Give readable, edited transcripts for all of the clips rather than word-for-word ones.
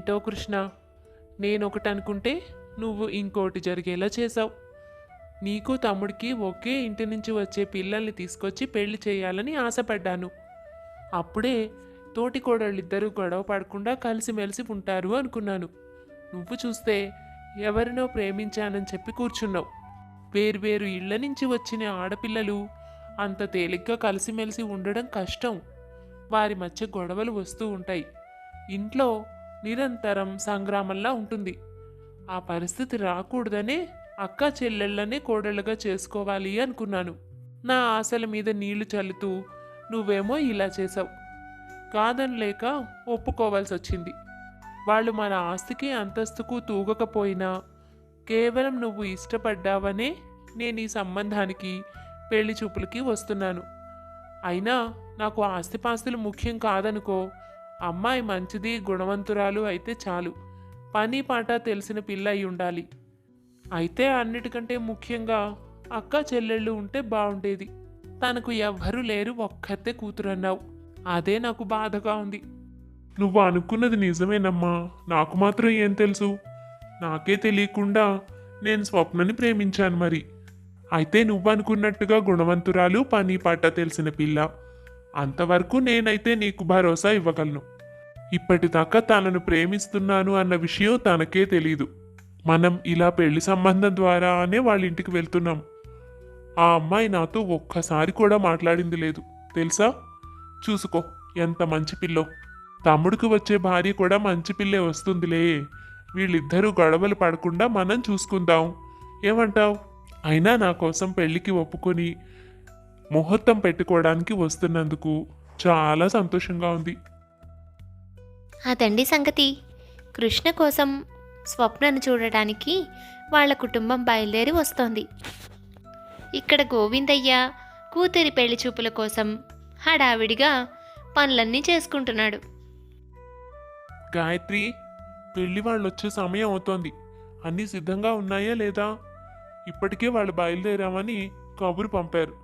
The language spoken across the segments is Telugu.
ఏంటో కృష్ణ, నేనొకటి అనుకుంటే నువ్వు ఇంకోటి జరిగేలా చేశావు. నీకు తమ్ముడికి ఒకే ఇంటి నుంచి వచ్చే పిల్లల్ని తీసుకొచ్చి పెళ్లి చేయాలని ఆశపడ్డాను. అప్పుడే తోటి కోడళ్ళిద్దరూ గొడవ పడకుండా కలిసిమెలిసి ఉంటారు అనుకున్నాను. నువ్వు చూస్తే ఎవరినో ప్రేమించానని చెప్పి కూర్చున్నావు. వేర్వేరు ఇళ్ల నుంచి వచ్చిన ఆడపిల్లలు అంత తేలిగ్గా కలిసిమెలిసి ఉండడం కష్టం. వారి మధ్య గొడవలు వస్తూ ఉంటాయి. ఇంట్లో నిరంతరం సంగ్రామంలా ఉంటుంది. ఆ పరిస్థితి రాకూడదనే అక్క చెల్లెళ్ళనే కోడళ్ళగా చేసుకోవాలి అనుకున్నాను. నా ఆశల మీద నీళ్లు చల్లుతూ నువ్వేమో ఇలా చేసావు. కాదనలేక ఒప్పుకోవాల్సి వచ్చింది. వాళ్ళు మన ఆస్తికి అంతస్తుకు తూగకపోయినా కేవలం నువ్వు ఇష్టపడ్డావనే నేను ఈ సంబంధానికి పెళ్లి చూపులకి వస్తున్నాను. అయినా నాకు ఆస్తిపాస్తులు ముఖ్యం కాదనుకో. అమ్మాయి మంచిది, గుణవంతురాలు అయితే చాలు. పని పాట తెలిసిన పిల్ల అయి ఉండాలి. అయితే అన్నిటికంటే ముఖ్యంగా అక్క చెల్లెళ్ళు ఉంటే బాగుండేది. తనకు ఎవ్వరూ లేరు, ఒక్కతే కూతురన్నావు. అదే నాకు బాధగా ఉంది. నువ్వు అనుకున్నది నిజమేనమ్మా. నాకు మాత్రం ఏం తెలుసు? నాకే తెలియకుండా నేను స్వప్నని ప్రేమించాను మరి. అయితే నువ్వు అనుకున్నట్టుగా గుణవంతురాలు, పని పాట తెలిసిన పిల్ల. అంతవరకు నేనైతే నీకు భరోసా ఇవ్వగలను. ఇప్పటిదాకా తనను ప్రేమిస్తున్నాను అన్న విషయం తనకే తెలీదు. మనం ఇలా పెళ్లి సంబంధం ద్వారానే వాళ్ళ ఇంటికి వెళ్తున్నాం. ఆ అమ్మాయి నాతో ఒక్కసారి కూడా మాట్లాడింది లేదు తెలుసా? చూసుకో ఎంత మంచి పిల్లో. తమ్ముడికి వచ్చే భార్య కూడా మంచి పిల్లే వస్తుందిలే. వీళ్ళిద్దరూ గొడవలు పడకుండా మనం చూసుకుందాం. ఏమంటావ్? అయినా నా కోసం పెళ్లికి ఒప్పుకొని ముహూర్తం పెట్టుకోవడానికి వస్తున్నందుకు చాలా సంతోషంగా ఉంది. అదండి సంగతి. కృష్ణ కోసం స్వప్నను చూడటానికి వాళ్ళ కుటుంబం బయలుదేరి వస్తోంది. ఇక్కడ గోవిందయ్య కూతురి పెళ్లి చూపుల కోసం హడావిడిగా పనులన్నీ చేసుకుంటున్నాడు. గాయత్రి, పెళ్లి వాళ్ళు వచ్చే సమయం అవుతోంది. అన్నీ సిద్ధంగా ఉన్నాయా లేదా? ఇప్పటికే వాళ్ళు బయలుదేరామని కబురు పంపారు.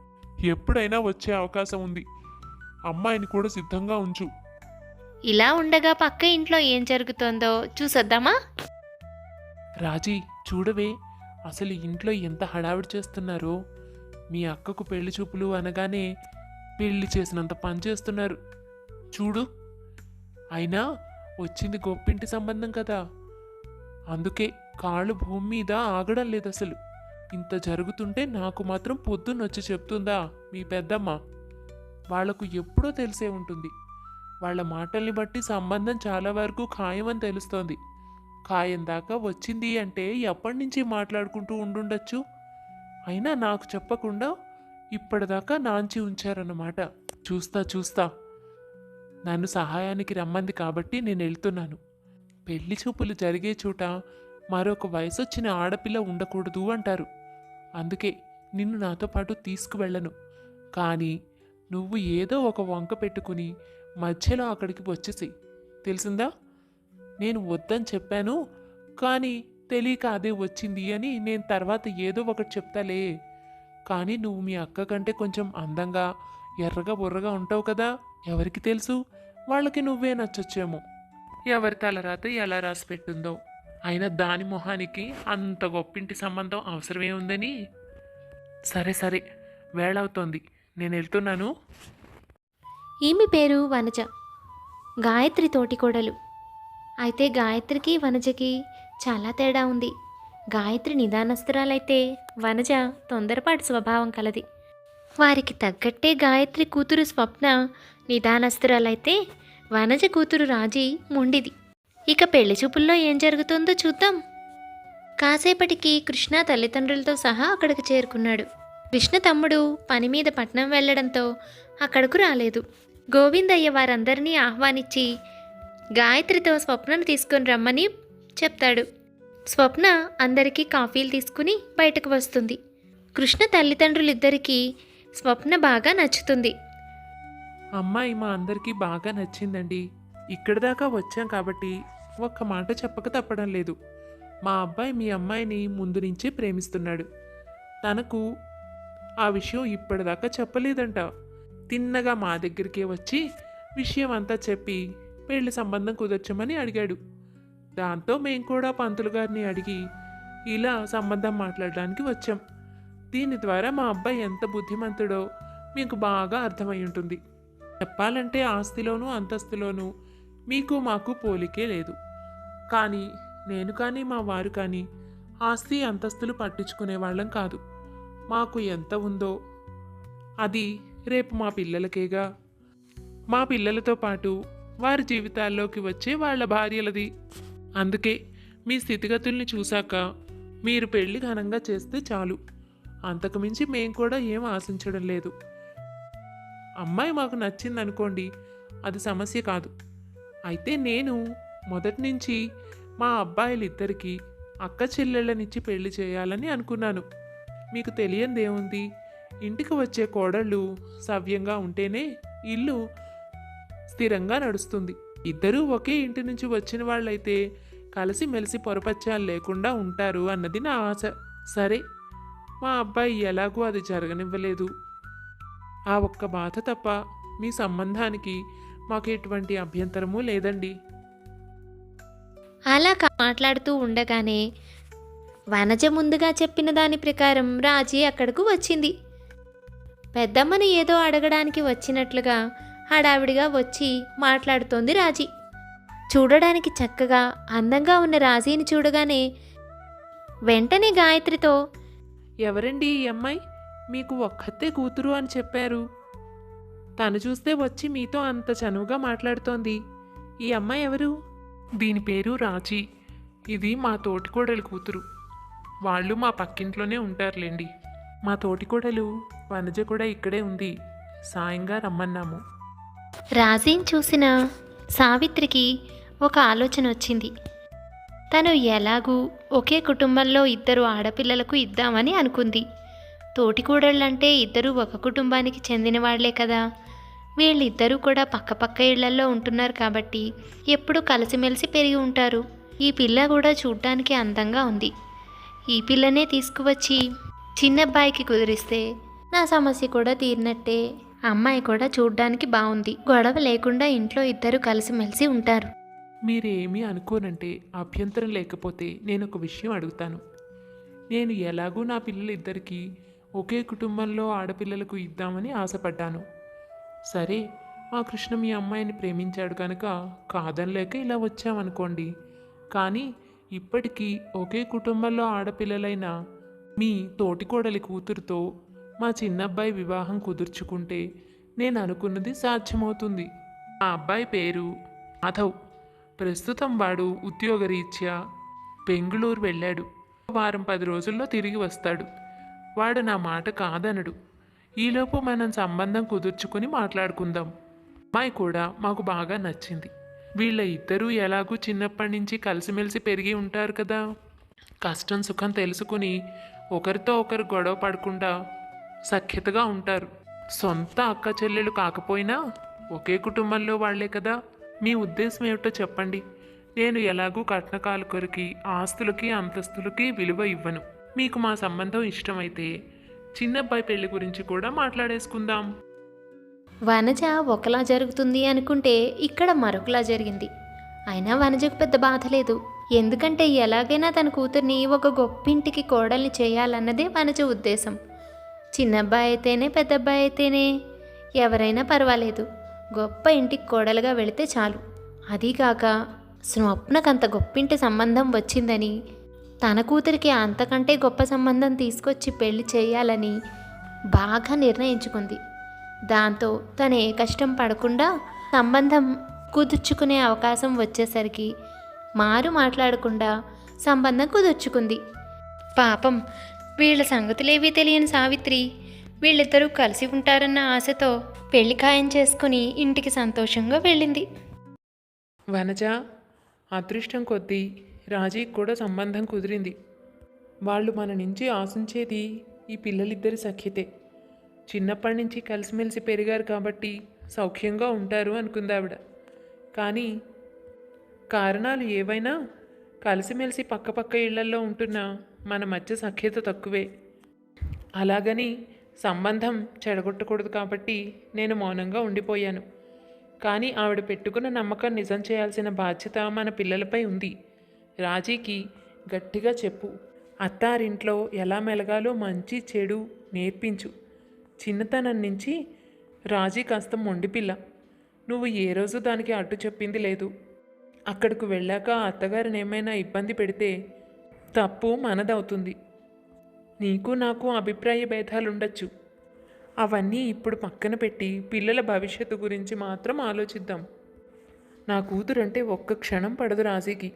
ఎప్పుడైనా వచ్చే అవకాశం ఉంది. అమ్మాయిని కూడా సిద్ధంగా ఉంచు. ఇలా ఉండగా పక్క ఇంట్లో ఏం జరుగుతోందో చూసొద్దామా? రాజీ, చూడవే, అసలు ఇంట్లో ఎంత హడావిడి చేస్తున్నారో. మీ అక్కకు పెళ్లి చూపులు అనగానే పెళ్లి చేసినంత పని చేస్తున్నారు చూడు. అయినా వచ్చింది గొప్పింటి సంబంధం కదా, అందుకే కాళ్ళు భూమి మీద ఆగడం లేదు అసలు. ఇంత జరుగుతుంటే నాకు మాత్రం పొద్దున్నొచ్చి చెప్తుందా మీ పెద్దమ్మ? వాళ్లకు ఎప్పుడో తెలిసే ఉంటుంది. వాళ్ళ మాటల్ని బట్టి సంబంధం చాలా వరకు ఖాయమని తెలుస్తోంది. ఖాయం దాకా వచ్చింది అంటే ఎప్పటి నుంచి మాట్లాడుకుంటూ ఉండుండొచ్చు. అయినా నాకు చెప్పకుండా ఇప్పటిదాకా నాంచి ఉంచారన్నమాట. చూస్తా చూస్తా. నన్ను సహాయానికి రమ్మంది కాబట్టి నేను వెళ్తున్నాను. పెళ్లి చూపులు జరిగే చోట మరొక వయసొచ్చిన ఆడపిల్ల ఉండకూడదు అంటారు. అందుకే నిన్ను నాతో పాటు తీసుకువెళ్ళను. కానీ నువ్వు ఏదో ఒక వంక పెట్టుకుని మధ్యలో అక్కడికి వచ్చేసేయి, తెలిసిందా? నేను వద్దని చెప్పాను, కానీ తెలియక అదే వచ్చింది అని నేను తర్వాత ఏదో ఒకటి చెప్తాలే. కానీ నువ్వు మీ అక్క కంటే కొంచెం అందంగా ఎర్రగా బుర్రగా ఉంటావు కదా. ఎవరికి తెలుసు, వాళ్ళకి నువ్వే నచ్చొచ్చేమో. ఎవరి తలరాత ఎలా రాసి పెట్టిందో. అయినా దాని మొహానికి అంత గొప్పింటి సంబంధం అవసరమే ఉందని. సరే సరే, వేళవుతోంది, నేను వెళ్తున్నాను. ఈమె పేరు వనజ, గాయత్రి తోటికోడలు. అయితే గాయత్రికి వనజకి చాలా తేడా ఉంది. గాయత్రి నిదానస్తురాలైతే వనజ తొందరపాటు స్వభావం కలది. వారికి తగ్గట్టే గాయత్రి కూతురు స్వప్న నిదానస్తురాలైతే వనజ కూతురు రాజీ మొండిది. ఇక పెళ్లి చూపుల్లో ఏం జరుగుతుందో చూద్దాం. కాసేపటికి కృష్ణ తల్లిదండ్రులతో సహా అక్కడికి చేరుకున్నాడు. కృష్ణ తమ్ముడు పని మీద పట్నం వెళ్లడంతో అక్కడకు రాలేదు. గోవిందయ్య వారందరినీ ఆహ్వానించి గాయత్రితో స్వప్నను తీసుకొని రమ్మని చెప్తాడు. స్వప్న అందరికీ కాఫీలు తీసుకుని బయటకు వస్తుంది. కృష్ణ తల్లిదండ్రులిద్దరికీ స్వప్న బాగా నచ్చుతుంది. అమ్మాయి మా అందరికీ బాగా నచ్చిందండి. ఇక్కడి దాకా వచ్చాం కాబట్టి ఒక్క మాట చెప్పక తప్పడం లేదు. మా అబ్బాయి మీ అమ్మాయిని ముందు నుంచే ప్రేమిస్తున్నాడు. తనకు ఆ విషయం ఇప్పటిదాకా చెప్పలేదంట. తిన్నగా మా దగ్గరికే వచ్చి విషయం అంతా చెప్పి పెళ్లి సంబంధం కుదర్చమని అడిగాడు. దాంతో మేము కూడా పంతులు గారిని అడిగి ఇలా సంబంధం మాట్లాడడానికి వచ్చాం. దీని ద్వారా మా అబ్బాయి ఎంత బుద్ధిమంతుడో మీకు బాగా అర్థమై ఉంటుంది. చెప్పాలంటే ఆస్తిలోనూ అంతస్తులోనూ మీకు మాకు పోలికే లేదు. కానీ నేను కానీ మా వారు కానీ ఆస్తి అంతస్తులు పట్టించుకునే వాళ్ళం కాదు. మాకు ఎంత ఉందో అది రేపు మా పిల్లలకేగా, మా పిల్లలతో పాటు వారి జీవితాల్లోకి వచ్చే వాళ్ళ భార్యలది. అందుకే మీ స్థితిగతుల్ని చూశాక మీరు పెళ్లి ఘనంగా చేస్తే చాలు. అంతకుమించి మేం కూడా ఏం ఆశించడం లేదు. అమ్మాయి మాకు నచ్చిందనుకోండి, అది సమస్య కాదు. అయితే నేను మొదటి నుంచి మా అబ్బాయిలిద్దరికీ అక్క చెల్లెళ్ళనిచ్చి పెళ్లి చేయాలని అనుకున్నాను. మీకు తెలియందేముంది, ఇంటికి వచ్చే కోడళ్ళు సవ్యంగా ఉంటేనే ఇల్లు స్థిరంగా నడుస్తుంది. ఇద్దరూ ఒకే ఇంటి నుంచి వచ్చిన వాళ్ళైతే కలిసిమెలిసి పొరపచ్చాలు లేకుండా ఉంటారు అన్నది నా ఆశ. సరే, మా అబ్బాయి ఎలాగూ అది జరగనివ్వలేదు. ఆ ఒక్క బాధ తప్ప మీ సంబంధానికి మాకు ఎటువంటి అభ్యంతరమూ లేదండి. అలా మాట్లాడుతూ ఉండగానే వనజ ముందుగా చెప్పిన దాని ప్రకారం రాజీ అక్కడకు వచ్చింది. పెద్దమ్మని ఏదో అడగడానికి వచ్చినట్లుగా హడావిడిగా వచ్చి మాట్లాడుతోంది రాజీ. చూడడానికి చక్కగా అందంగా ఉన్న రాజీని చూడగానే వెంటనే గాయత్రితో, ఎవరండి ఈ అమ్మాయి? మీకు ఒక్కతే కూతురు అని చెప్పారు. తను చూస్తే వచ్చి మీతో అంత చనువుగా మాట్లాడుతోంది. ఈ అమ్మాయి ఎవరు? దీని పేరు రాజీ. ఇది మా తోటికోడలి కూతురు. వాళ్ళు మా పక్కింట్లోనే ఉంటారులేండి. మా తోటికోడలు వనజ కూడా ఇక్కడే ఉంది. సాయంగా రమ్మన్నాము. రాజీని చూసిన సావిత్రికి ఒక ఆలోచన వచ్చింది. తను ఎలాగూ ఒకే కుటుంబంలో ఇద్దరు ఆడపిల్లలకు ఇద్దామని అనుకుంది. తోటికూడళ్ళంటే ఇద్దరూ ఒక కుటుంబానికి చెందిన వాళ్లే కదా. వీళ్ళిద్దరూ కూడా పక్కపక్క ఇళ్లల్లో ఉంటున్నారు కాబట్టి ఎప్పుడూ కలిసిమెలిసి పెరిగి ఉంటారు. ఈ పిల్ల కూడా చూడ్డానికి అందంగా ఉంది. ఈ పిల్లనే తీసుకువచ్చి చిన్నబ్బాయికి కుదిరిస్తే నా సమస్య కూడా తీరినట్టే. అమ్మాయి కూడా చూడ్డానికి బాగుంది. గొడవ లేకుండా ఇంట్లో ఇద్దరు కలిసిమెలిసి ఉంటారు. మీరేమీ అనుకోనంటే, అభ్యంతరం లేకపోతే నేను ఒక విషయం అడుగుతాను. నేను ఎలాగూ నా పిల్లలిద్దరికీ ఒకే కుటుంబంలో ఆడపిల్లలకు ఇద్దామని ఆశపడ్డాను. సరే, మా కృష్ణ మీ అమ్మాయిని ప్రేమించాడు కనుక కాదనలేక ఇలా వచ్చామనుకోండి. కానీ ఇప్పటికీ ఒకే కుటుంబంలో ఆడపిల్లలైన మీ తోటికోడలి కూతురుతో మా చిన్నబ్బాయి వివాహం కుదుర్చుకుంటే నేను అనుకున్నది సాధ్యమవుతుంది. మా అబ్బాయి పేరు మాధవ్. ప్రస్తుతం వాడు ఉద్యోగరీత్యా బెంగుళూరు వెళ్ళాడు. వారం 10 రోజుల్లో తిరిగి వస్తాడు. వాడు నా మాట కాదనడు. ఈలోపు మనం సంబంధం కుదుర్చుకుని మాట్లాడుకుందాం. అమ్మాయి కూడా మాకు బాగా నచ్చింది. వీళ్ళ ఇద్దరూ ఎలాగూ చిన్నప్పటి నుంచి కలిసిమెలిసి పెరిగి ఉంటారు కదా. కష్టం సుఖం తెలుసుకుని ఒకరితో ఒకరు గొడవ పడకుండా సఖ్యతగా ఉంటారు. సొంత అక్క చెల్లెలు కాకపోయినా ఒకే కుటుంబంలో వాళ్లే కదా. మీ ఉద్దేశం ఏమిటో చెప్పండి. నేను ఎలాగూ కట్నకాలు కొరికి ఆస్తులకి అంతస్తులకి విలువ ఇవ్వను. మీకు మా సంబంధం ఇష్టమైతే చిన్నబ్బాయి పెళ్లి గురించి కూడా మాట్లాడేసుకుందాం. వనజ ఒకలా జరుగుతుంది అనుకుంటే ఇక్కడ మరొకలా జరిగింది. అయినా వనజకు పెద్ద బాధ లేదు. ఎందుకంటే ఎలాగైనా తన కూతుర్ని ఒక గొప్పింటికి కోడల్ని చేయాలన్నదే వనజ ఉద్దేశం. చిన్నబ్బాయి అయితేనే పెద్దబ్బాయి అయితేనే ఎవరైనా పర్వాలేదు, గొప్ప ఇంటికి కోడలుగా వెళితే చాలు. అదీకాక స్వప్నకంత గొప్పింటి సంబంధం వచ్చిందని, తన కూతురికి అంతకంటే గొప్ప సంబంధం తీసుకొచ్చి పెళ్లి చేయాలని బాగా నిర్ణయించుకుంది. దాంతో తను ఏ కష్టం పడకుండా సంబంధం కుదుర్చుకునే అవకాశం వచ్చేసరికి మాట్లాడకుండా సంబంధం కుదుర్చుకుంది. పాపం వీళ్ళ సంగతులేవీ తెలియని సావిత్రి వీళ్ళిద్దరూ కలిసి ఉంటారన్న ఆశతో పెళ్లి ఖాయం చేసుకుని ఇంటికి సంతోషంగా వెళ్ళింది. వనజ, అదృష్టం కొద్దీ రాజీకి కూడా సంబంధం కుదిరింది. వాళ్ళు మన నుంచి ఆశించేది ఈ పిల్లలిద్దరి సఖ్యతే. చిన్నప్పటి నుంచి కలిసిమెలిసి పెరిగారు కాబట్టి సౌఖ్యంగా ఉంటారు అనుకుందావిడ. కానీ కారణాలు ఏవైనా కలిసిమెలిసి పక్కపక్క ఇళ్లల్లో ఉంటున్నా మన మధ్య సఖ్యత తక్కువే. అలాగని సంబంధం చెడగొట్టకూడదు కాబట్టి నేను మౌనంగా ఉండిపోయాను. కానీ ఆవిడ పెట్టుకున్న నమ్మకం నిజం చేయాల్సిన బాధ్యత మన పిల్లలపై ఉంది. రాజీకి గట్టిగా చెప్పు. అత్తారింట్లో ఎలా మెలగాలో మంచి చెడు నేర్పించు. చిన్నతనం నుంచి రాజీ కాస్త మొండిపిల్ల. నువ్వు ఏ రోజు దానికి అడ్డు చెప్పింది లేదు. అక్కడికి వెళ్ళాక అత్తగారిని ఏమైనా ఇబ్బంది పెడితే తప్పు మనదవుతుంది. నీకు నాకు అభిప్రాయ భేదాలుండొచ్చు. అవన్నీ ఇప్పుడు పక్కన పెట్టి పిల్లల భవిష్యత్తు గురించి మాత్రం ఆలోచిద్దాం. నా కూతురంటే ఒక్క క్షణం పడదు రాజీకి.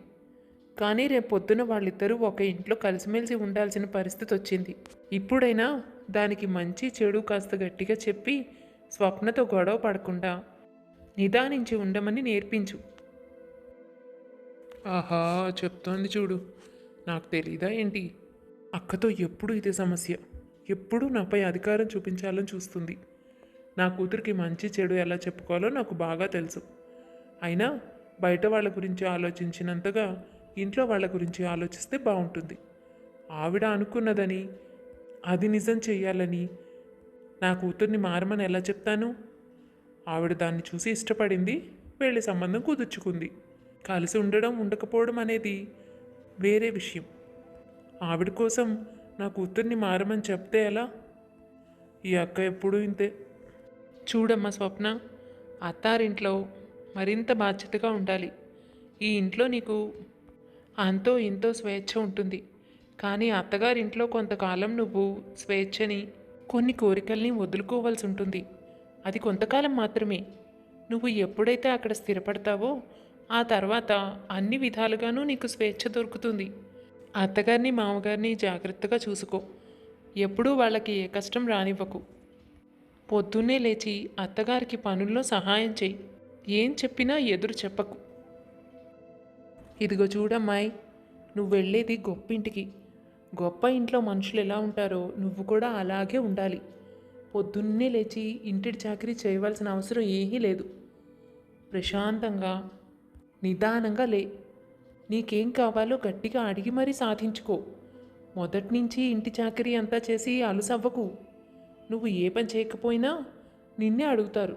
కానీ రేపు పొద్దున వాళ్ళిద్దరూ ఒక ఇంట్లో కలిసిమెలిసి ఉండాల్సిన పరిస్థితి వచ్చింది. ఇప్పుడైనా దానికి మంచి చెడు కాస్త గట్టిగా చెప్పి స్వప్నతో గొడవ పడకుండా నిదానించి ఉండమని నేర్పించు. ఆహా, చెప్తోంది చూడు. నాకు తెలీదా ఏంటి? అక్కతో ఎప్పుడు ఇదే సమస్య. ఎప్పుడూ నాపై అధికారం చూపించాలని చూస్తుంది. నా కూతురికి మంచి చెడు ఎలా చెప్పుకోవాలో నాకు బాగా తెలుసు. అయినా బయట వాళ్ళ గురించి ఆలోచించినంతగా ఇంట్లో వాళ్ళ గురించి ఆలోచిస్తే బాగుంటుంది. ఆవిడ అనుకున్నదని అది నిజం చెయ్యాలని నా కూతుర్ని మారమని ఎలా చెప్తాను? ఆవిడ దాన్ని చూసి ఇష్టపడింది, పెళ్లి సంబంధం కుదుర్చుకుంది. కలిసి ఉండడం ఉండకపోవడం అనేది వేరే విషయం. ఆవిడ కోసం నా కూతుర్ని మారమని చెప్తే ఎలా? ఈ అక్క ఎప్పుడూ ఇంతే. చూడమ్మా స్వప్న, అత్తారింట్లో మరింత బాధ్యతగా ఉండాలి. ఈ ఇంట్లో నీకు అంతో ఇంతో స్వేచ్ఛ ఉంటుంది. కానీ అత్తగారింట్లో కొంతకాలం నువ్వు స్వేచ్ఛని, కొన్ని కోరికల్ని వదులుకోవాల్సి ఉంటుంది. అది కొంతకాలం మాత్రమే. నువ్వు ఎప్పుడైతే అక్కడ స్థిరపడతావో ఆ తర్వాత అన్ని విధాలుగానూ నీకు స్వేచ్ఛ దొరుకుతుంది. అత్తగారిని మామగారిని జాగ్రత్తగా చూసుకో. ఎప్పుడూ వాళ్ళకి ఏ కష్టం రానివ్వకు. పొద్దున్నే లేచి అత్తగారికి పనుల్లో సహాయం చెయ్యి. ఏం చెప్పినా ఎదురు చెప్పకు. ఇదిగో చూడమ్మాయి, నువ్వు వెళ్ళేది గొప్ప ఇంటికి. గొప్ప ఇంట్లో మనుషులు ఎలా ఉంటారో నువ్వు కూడా అలాగే ఉండాలి. పొద్దున్నే లేచి ఇంటి చాకరీ చేయవలసిన అవసరం ఏమీ లేదు. ప్రశాంతంగా నిదానంగా లే. నీకేం కావాలో గట్టిగా అడిగి మరీ సాధించుకో. మొదటి నుంచి ఇంటి చాకరీ అంతా చేసి అలుసవ్వకు. నువ్వు ఏ పని చేయకపోయినా నిన్నే అడుగుతారు.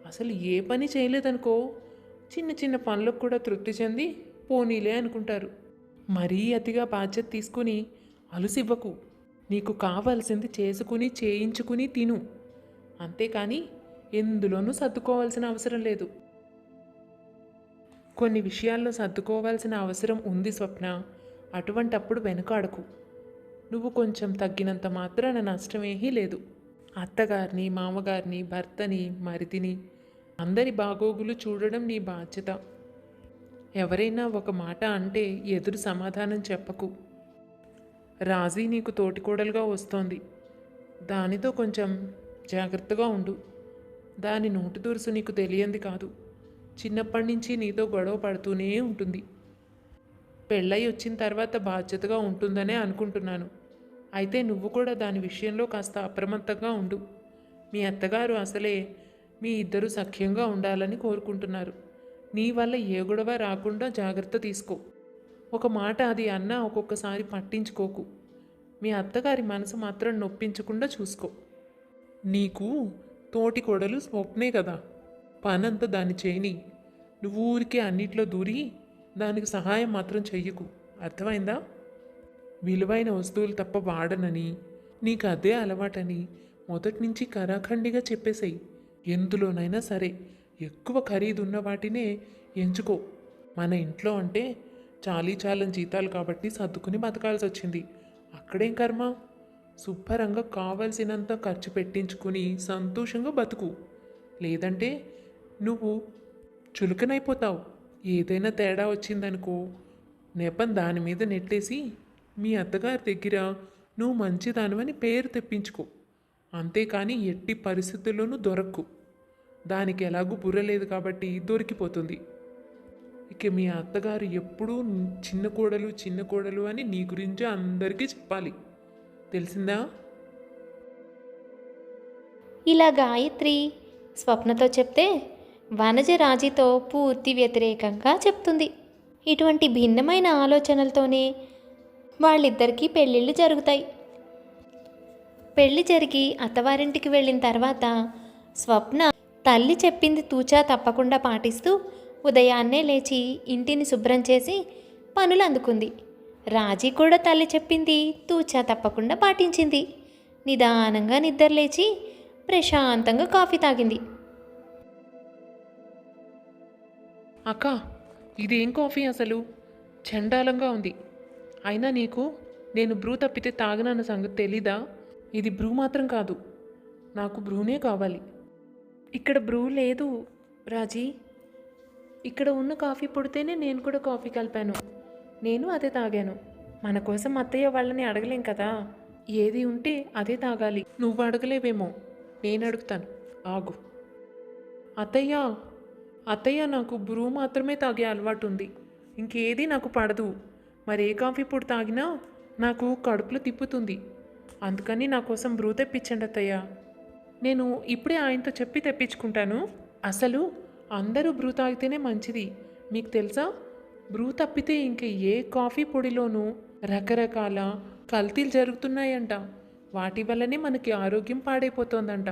అసలు ఏ పని చేయలేదనుకో, చిన్న చిన్న పనులకు కూడా తృప్తి చెంది పోనీలే అనుకుంటారు. మరీ అతిగా బాధ్యత తీసుకుని అలుసివ్వకు. నీకు కావాల్సింది చేసుకుని చేయించుకుని తిను. అంతేకాని ఎందులోనూ సర్దుకోవాల్సిన అవసరం లేదు. కొన్ని విషయాల్లో సర్దుకోవాల్సిన అవసరం ఉంది స్వప్న. అటువంటప్పుడు వెనుకాడకు. నువ్వు కొంచెం తగ్గినంత మాత్రాన నష్టమేమీ లేదు. అత్తగారిని, మామగారిని, భర్తని, మరిదిని అందరి బాగోగులు చూడడం నీ బాధ్యత. ఎవరైనా ఒక మాట అంటే ఎదురు సమాధానం చెప్పకు. రాజీ నీకు తోటికోడలుగా వస్తోంది. దానితో కొంచెం జాగ్రత్తగా ఉండు. దాని నోటి దురుసు నీకు తెలియంది కాదు. చిన్నప్పటి నుంచి నీతో గొడవ పడుతూనే ఉంటుంది. పెళ్ళై వచ్చిన తర్వాత బాధ్యతగా ఉంటుందనే అనుకుంటున్నాను. అయితే నువ్వు కూడా దాని విషయంలో కాస్త అప్రమత్తంగా ఉండు. మీ అత్తగారు అసలే మీ ఇద్దరు సఖ్యంగా ఉండాలని కోరుకుంటున్నారు. నీ వల్ల ఏ గొడవ రాకుండా జాగ్రత్త తీసుకో. ఒక మాట అది అన్నా ఒక్కొక్కసారి పట్టించుకోకు. మీ అత్తగారి మనసు మాత్రం నొప్పించకుండా చూసుకో. నీకు తోటి కోడలు స్వప్నే కదా, పనంతా దాన్ని చేయని. నువ్వు ఊరికే అన్నిట్లో దూరి దానికి సహాయం మాత్రం చెయ్యకు. అర్థమైందా? విలువైన వస్తువులు తప్ప వాడనని, నీకు అదే అలవాటని మొదటి నుంచి కరాఖండిగా చెప్పేసేయి. ఎందులోనైనా సరే ఎక్కువ ఖరీదున్న వాటినే ఎంచుకో. మన ఇంట్లో అంటే చాలీచాలని జీతాలు కాబట్టి సర్దుకుని బతకాల్సి వచ్చింది. అక్కడేం కర్మ? శుభ్రంగా కావలసినంత ఖర్చు పెట్టించుకుని సంతోషంగా బతుకు. లేదంటే నువ్వు చులకనైపోతావు. ఏదైనా తేడా వచ్చిందనుకో, నెపం దాని మీద నెట్టేసి మీ అత్తగారి దగ్గర నువ్వు మంచిదానివని పేరు తెప్పించుకో. అంతేకాని ఎట్టి పరిస్థితుల్లోనూ దొరక్కు. దానికి ఎలాగూ బుర్ర లేదు కాబట్టి దొరికిపోతుంది. ఇక మీ అత్తగారు ఎప్పుడూ చిన్న కోడలు చిన్న కోడలు అని నీ గురించి అందరికీ చెప్పాలి. తెలిసిందా? ఇలా గాయత్రి స్వప్నతో చెప్తే వనజ రాజీతో పూర్తి వ్యతిరేకంగా చెప్తుంది. ఇటువంటి భిన్నమైన ఆలోచనలతోనే వాళ్ళిద్దరికీ పెళ్ళిళ్ళు జరుగుతాయి. పెళ్ళి జరిగి అత్తవారింటికి వెళ్ళిన తర్వాత స్వప్న తల్లి చెప్పింది తూచా తప్పకుండా పాటిస్తూ ఉదయాన్నే లేచి ఇంటిని శుభ్రం చేసి పనులు అందుకుంది. రాజీ కూడా తల్లి చెప్పింది తూచా తప్పకుండా పాటించింది. నిదానంగా నిద్రలేచి ప్రశాంతంగా కాఫీ తాగింది. అక్క, ఇదేం కాఫీ అసలు? చండాలంగా ఉంది. అయినా నీకు నేను బ్రూ తప్పితే తాగనన్న సంగతి తెలీదా? ఇది బ్రూ మాత్రం కాదు, నాకు బ్రూనే కావాలి. ఇక్కడ బ్రూ లేదు రాజీ. ఇక్కడ ఉన్న కాఫీ పొడితేనే నేను కూడా కాఫీ కలిపాను. నేను అదే తాగాను. మన కోసం అత్తయ్య వాళ్ళని అడగలేం కదా. ఏది ఉంటే అదే తాగాలి. నువ్వు అడగలేవేమో, నేను అడుగుతాను. ఆగు. అత్తయ్య, అత్తయ్య, నాకు బ్రూ మాత్రమే తాగే అలవాటు ఉంది. ఇంకేది నాకు పడదు. మరి ఏ కాఫీ పొడి తాగినా నాకు కడుపులో తిప్పుతుంది. అందుకని నా కోసం బ్రూ తెప్పించండి అత్తయ్య. నేను ఇప్పుడే ఆయనతో చెప్పి తెప్పించుకుంటాను. అసలు అందరూ బ్రూ తాగితేనే మంచిది. మీకు తెలుసా, బ్రూ తప్పితే ఇంక ఏ కాఫీ పొడిలోనూ రకరకాల కల్తీలు జరుగుతున్నాయంట. వాటి వల్లనే మనకి ఆరోగ్యం పాడైపోతుందంట.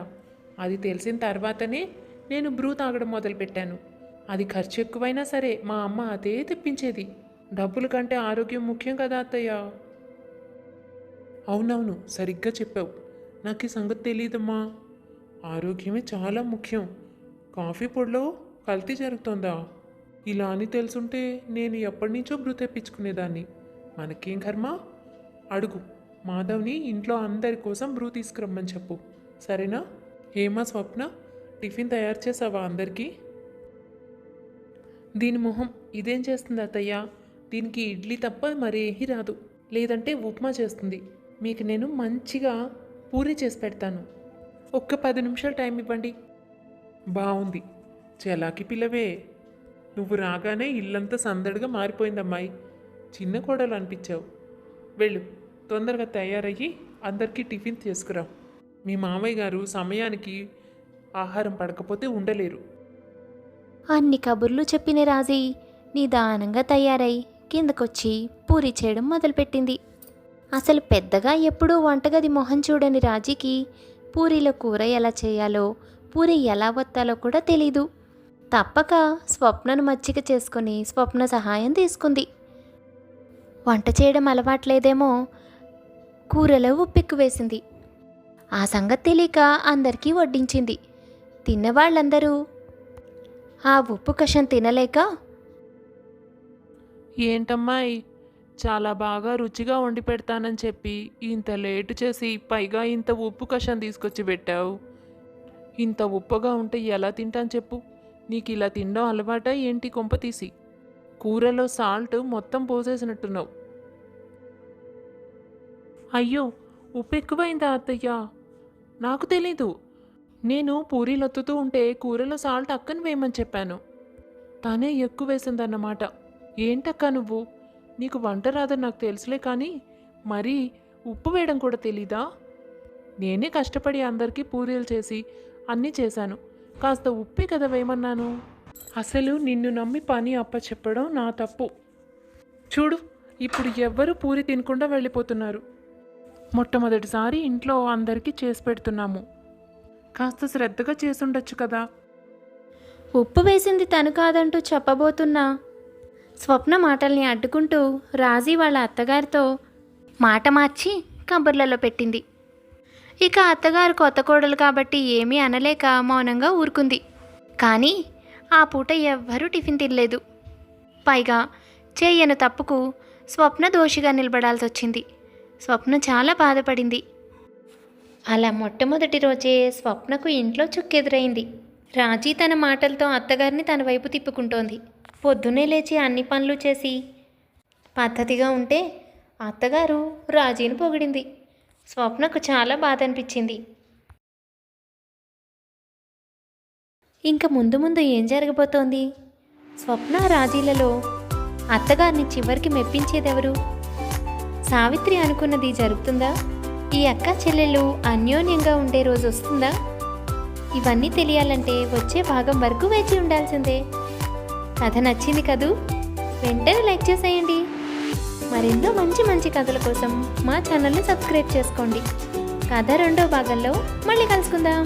అది తెలిసిన తర్వాతనే నేను బ్రూ తాగడం మొదలుపెట్టాను. అది ఖర్చు ఎక్కువైనా సరే మా అమ్మ అదే తెప్పించేది. డబ్బుల కంటే ఆరోగ్యం ముఖ్యం కదా అత్తయ్య. అవునవును, సరిగ్గా చెప్పావు. నాకు ఈ సంగతి తెలియదమ్మా. ఆరోగ్యమే చాలా ముఖ్యం. కాఫీ పొడిలో కల్తీ జరుగుతుందా? ఇలా అని తెలుసుంటే నేను ఎప్పటి నుంచో బ్రూ తెప్పించుకునేదాన్ని. మనకేం కర్మ. అడుగు, మాధవ్ని ఇంట్లో అందరి కోసం బ్రూ తీసుకురమ్మని చెప్పు, సరేనా? ఏమా స్వప్న, టిఫిన్ తయారు చేసావా అందరికీ? దీని మొహం ఇదేం చేస్తుంది అత్తయ్య? దీనికి ఇడ్లీ తప్ప మరేమీ రాదు. లేదంటే ఉప్మా చేస్తుంది. మీకు నేను మంచిగా పూరి చేసి పెడతాను. ఒక్క 10 నిమిషాలు టైం ఇవ్వండి. బాగుంది, చలాకి పిల్లవే. నువ్వు రాగానే ఇల్లంతా సందడిగా మారిపోయిందమ్మాయి. చిన్న కోడలు అనిపించావు. వెళ్ళు, తొందరగా తయారయ్యి అందరికీ టిఫిన్ తీసుకురా. మీ మామయ్య గారు సమయానికి ఆహారం పడకపోతే ఉండలేరు. అన్ని కబుర్లు చెప్పిన రాజీ నిదానంగా తయారై కిందకొచ్చి పూరి చేయడం మొదలుపెట్టింది. అసలు పెద్దగా ఎప్పుడూ వంటగది మొహం చూడని రాజీకి పూరీలో కూర ఎలా చేయాలో, పూరి ఎలా వత్తాలో కూడా తెలీదు. తప్పక స్వప్నను మచ్చిక చేసుకుని స్వప్న సహాయం తీసుకుంది. వంట చేయడం అలవాట్లేదేమో, కూరలో ఉప్పెక్కు వేసింది. ఆ సంగతి తెలియక అందరికీ వడ్డించింది. తిన్నవాళ్ళందరూ ఆ ఉప్పు కషం తినలేక, ఏంటమ్మాయి, చాలా బాగా రుచిగా వండి పెడతానని చెప్పి ఇంత లేటు చేసి పైగా ఇంత ఉప్పు కషం తీసుకొచ్చి పెట్టావు. ఇంత ఉప్పుగా ఉంటే ఎలా తింటాను చెప్పు? నీకు ఇలా తినడం అలవాటా ఏంటి కొంప తీసి? కూరలో సాల్ట్ మొత్తం పోసేసినట్టున్నావు. అయ్యో, ఉప్పు ఎక్కువైందా అత్తయ్య? నాకు తెలీదు. నేను పూరీలు ఒత్తుతూ ఉంటే కూరలో సాల్ట్ అక్కని వేయమని చెప్పాను. తనే ఎక్కువ వేసిందన్నమాట. ఏంటక్క నువ్వు? నీకు వంట రాదని నాకు తెలుసులే, కానీ మరీ ఉప్పు వేయడం కూడా తెలీదా? నేనే కష్టపడి అందరికీ పూరీలు చేసి అన్నీ చేశాను. కాస్త ఉప్పే కదా వేయమన్నాను. అసలు నిన్ను నమ్మి పని అప్పచెప్పడం నా తప్పు. చూడు, ఇప్పుడు ఎవ్వరూ పూరి తినకుండా వెళ్ళిపోతున్నారు. మొట్టమొదటిసారి ఇంట్లో అందరికీ చేసి పెడుతున్నాము. కాస్త శ్రద్ధగా చేసుండొచ్చు కదా. ఉప్పు వేసింది తను కాదంటూ చెప్పబోతున్నా స్వప్న మాటల్ని అడ్డుకుంటూ రాజీ వాళ్ళ అత్తగారితో మాట మార్చి కబుర్లలో పెట్టింది. ఇక అత్తగారు కొత్త కోడలు కాబట్టి ఏమీ అనలేక మౌనంగా ఊరుకుంది. కానీ ఆ పూట ఎవ్వరూ టిఫిన్ తినలేదు. పైగా చేయని తప్పుకు స్వప్న దోషిగా నిలబడాల్సి వచ్చింది. స్వప్న చాలా బాధపడింది. అలా మొట్టమొదటి రోజే స్వప్నకు ఇంట్లో చుక్కెదురైంది. రాజీ తన మాటలతో అత్తగారిని తన వైపు తిప్పుకుంటోంది. పొద్దున్నే లేచి అన్ని పనులు చేసి పద్ధతిగా ఉంటే అత్తగారు రాజీని పొగిడింది. స్వప్నకు చాలా బాధ అనిపించింది. ఇంక ముందు ముందు ఏం జరగబోతోంది? స్వప్న రాజీలలో అత్తగారిని చివరికి మెప్పించేదెవరు? సావిత్రి అనుకున్నది జరుగుతుందా? ఈ అక్క చెల్లెళ్ళు అన్యోన్యంగా ఉండే రోజు వస్తుందా? ఇవన్నీ తెలియాలంటే వచ్చే భాగం వరకు వేచి ఉండాల్సిందే. కథ నచ్చింది కదూ? వెంటనే లైక్ చేసేయండి. మరెన్నో మంచి మంచి కథల కోసం మా ఛానల్ని సబ్స్క్రైబ్ చేసుకోండి. కథ రెండో భాగంలో మళ్ళీ కలుసుకుందాం.